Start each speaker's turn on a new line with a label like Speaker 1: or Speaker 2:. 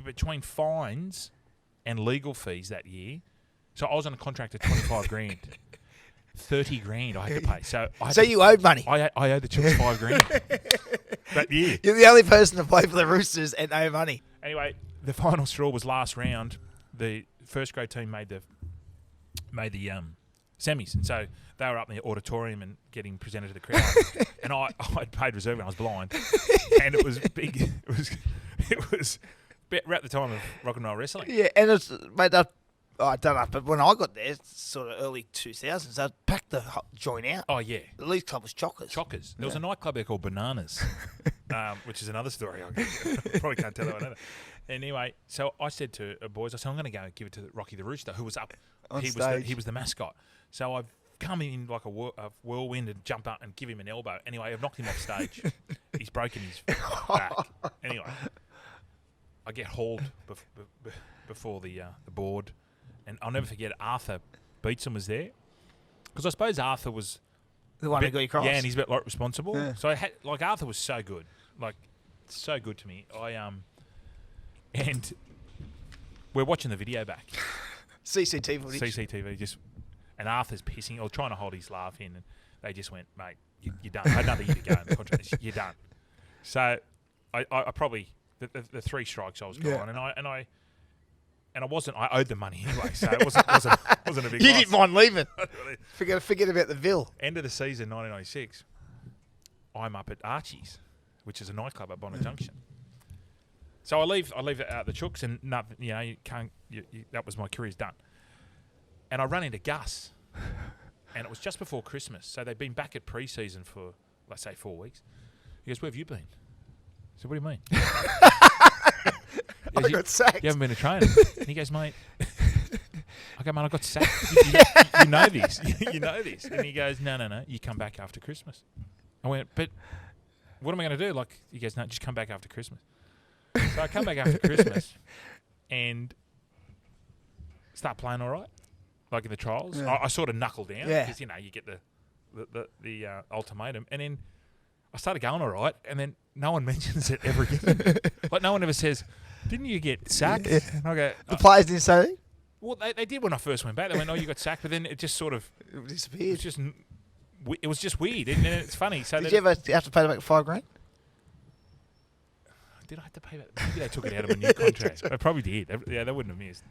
Speaker 1: between fines and legal fees that year, so I was on a contract of 25 grand. 30 grand I had to pay. So
Speaker 2: you owed money.
Speaker 1: I owed the Chooks 5 grand that year.
Speaker 2: You're the only person to play for the Roosters and owe money.
Speaker 1: Anyway, the final straw was last round. The first grade team made the semis, and so they were up in the auditorium and getting presented to the crowd. And I'd paid reserve and I was blind, and it was big. It was right at the time of rock and roll wrestling.
Speaker 2: Yeah, and it's made up. I don't know, but when I got there, sort of early 2000s, they packed the joint out.
Speaker 1: Oh yeah,
Speaker 2: the league club was Chockers.
Speaker 1: Chockers. There was a nightclub there called Bananas, which is another story. I probably can't tell that one either. Anyway, so I said to boys, I said, I'm going to go give it to Rocky the Rooster, who was up.
Speaker 2: On
Speaker 1: he
Speaker 2: stage.
Speaker 1: was the mascot. So I've come in like a whirlwind and jump up and give him an elbow. Anyway, I've knocked him off stage. He's broken his back. Anyway, I get hauled before the board. And I'll never forget, Arthur Beetson was there. Because I suppose Arthur was...
Speaker 2: The one who got you cross.
Speaker 1: Yeah, and he's a bit like responsible.
Speaker 2: Yeah.
Speaker 1: So I had, like, Arthur was so good. Like, so good to me. And we're watching the video back.
Speaker 2: CCTV footage.
Speaker 1: CCTV just... And Arthur's pissing or trying to hold his laugh in. And they just went, mate, you're done. I had another year to go in the contract. You're done. So I probably... The 3 strikes I was gone.
Speaker 2: Yeah.
Speaker 1: And I owed them money anyway, so it wasn't a big
Speaker 2: You
Speaker 1: loss.
Speaker 2: didn't mind leaving. Forget about the bill.
Speaker 1: End of the season, 1996, I'm up at Archie's, which is a nightclub at Bonner Junction. So I leave the Chooks, and nothing, you can't. That was my career's done. And I run into Gus, and it was just before Christmas, so they'd been back at pre-season for, let's say, 4 weeks. He goes, "Where have you been?" I said, "What do you mean?"
Speaker 2: I got sacked.
Speaker 1: You haven't been to training. And he goes, "Mate." I go, "Man, I got sacked. You know this. You know this." And he goes, No. You come back after Christmas. I went, "But what am I going to do?" Like, he goes, "No, just come back after Christmas." So I come back after Christmas and start playing all right, like in the trials.
Speaker 2: Yeah.
Speaker 1: I sort of knuckle down because,
Speaker 2: Yeah.
Speaker 1: you get the ultimatum. And then I started going all right, and then no one mentions it ever again. Like, no one ever says, "Didn't you get sacked?"
Speaker 2: Yeah.
Speaker 1: And I go,
Speaker 2: The players didn't say anything?
Speaker 1: well, they did when I first went back. They went, "Oh, you got sacked," but then it just sort of
Speaker 2: It disappeared.
Speaker 1: it was just weird, and it's funny. So
Speaker 2: Did you ever have to pay back $5 grand?
Speaker 1: did I have to pay that? Maybe they took it out of my new contract. They probably did. Yeah, they wouldn't have missed.